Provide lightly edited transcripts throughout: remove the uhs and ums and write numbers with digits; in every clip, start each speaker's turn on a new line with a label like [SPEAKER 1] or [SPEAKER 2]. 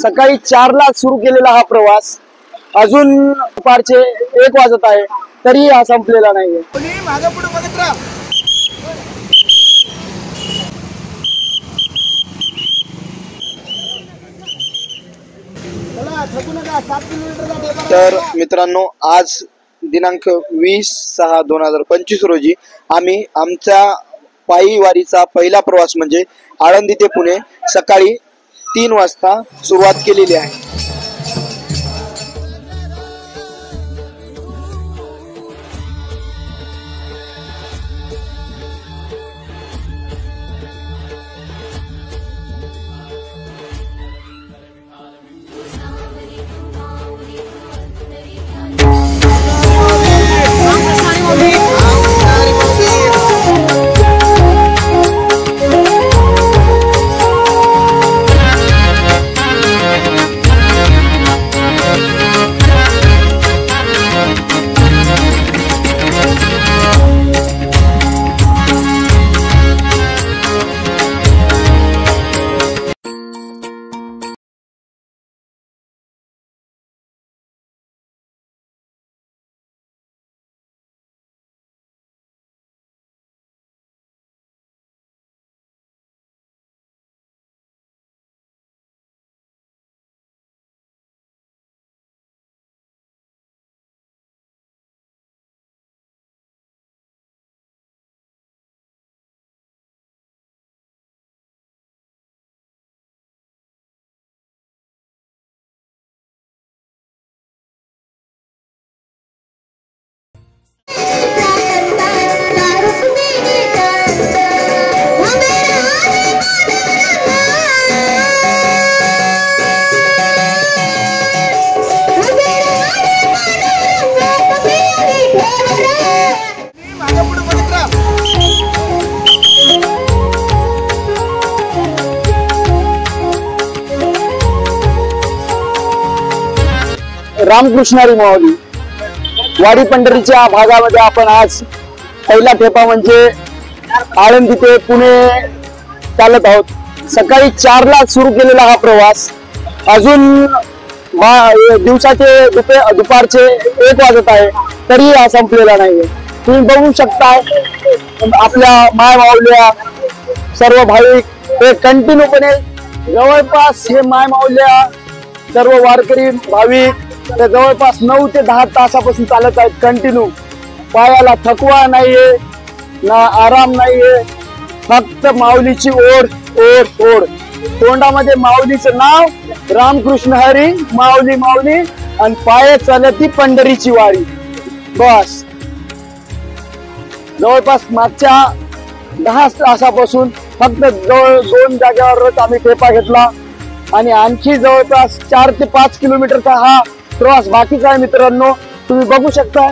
[SPEAKER 1] सकाळी 4ला सुरू केलेला हा प्रवास अजून दुपारचे 1 वाजत आहे तरी हा संपलेला नाहीये।
[SPEAKER 2] तर मित्रांनो, आज दिनांक 20/6/2025 रोजी आम्ही आमच्या पायी वारीचा पहिला प्रवास म्हणजे आळंदी ते पुणे सकाळी 3 वाजता सुरुवात केलेली आहे।
[SPEAKER 1] रामकृष्ण हरी माऊली वाडी पंढरीच्या भागामध्ये आपण आज पहिला ठेपा म्हणजे आळंदी ते पुणे चालत आहोत। सकाळी 4ला सुरू केलेला हा प्रवास अजून दिवसाचे दुपारचे 1 वाजत आहे तरी हा संपलेला नाहीये। तुम्ही बघू शकता आपल्या माय माऊल्या सर्व भाविक हे कंटिन्यूपणे जवळपास हे माय माऊल्या सर्व वारकरी भाविक ते जवळपास 9 ते 10 तासापासून चालत आहेत कंटिन्यू। पायाला थकवा नाहीये ना आराम नाहीये, फक्त माऊलीची ओढ ओढ ओढ। तोंडामध्ये माऊलीचं नाव रामकृष्ण हरी माऊली माऊली आणि पाय चालती पंढरीची वारी बस। जवळपास मागच्या 10 तासापासून फक्त 2 जागेवरच आम्ही ठेपा घेतला आणि आणखी जवळपास 4 ते 5 किलोमीटरचा हा प्रवास बाकीचा आहे मित्रांनो, तुम्ही बघू शकता।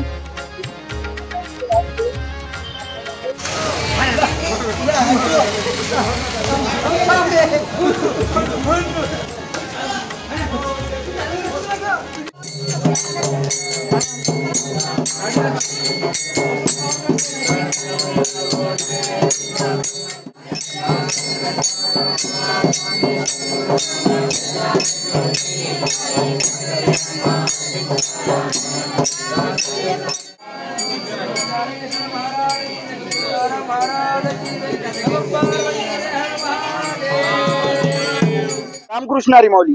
[SPEAKER 1] रामकृष्ण हरी माऊली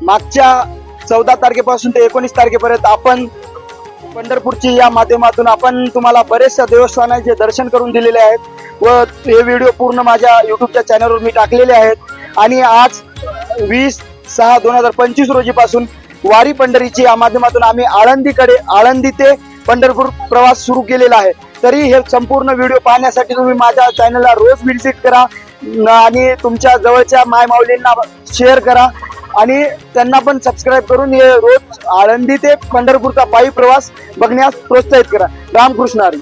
[SPEAKER 1] मागच्या 14 तारखेपासून ते 19 तारखेपर्यंत आपण पंढरपूरची या माध्यमातून आपण तुम्हाला बरेचशा देवस्थानांचे दर्शन करून दिलेले आहेत व हे व्हिडिओ पूर्ण माझ्या युट्यूबच्या चॅनलवर मी टाकलेले आहेत। आणि आज 20/6/2025 रोजी पासून वारी पंढरीची या माध्यमातून आम्ही आळंदी ते पंढरपूर प्रवास सुरू केलेला आहे। तरी हे संपूर्ण व्हिडिओ पाहण्यासाठी तुम्ही माझ्या चॅनलला रोज व्हिजिट करा आणि तुमच्या जवळच्या माय माऊलींना शेअर करा आणि त्यांना पण सबस्क्राइब करून हे रोज आळंदी ते पंढरपूरचा पायी प्रवास बघण्यास प्रोत्साहित करा। रामकृष्ण हरी।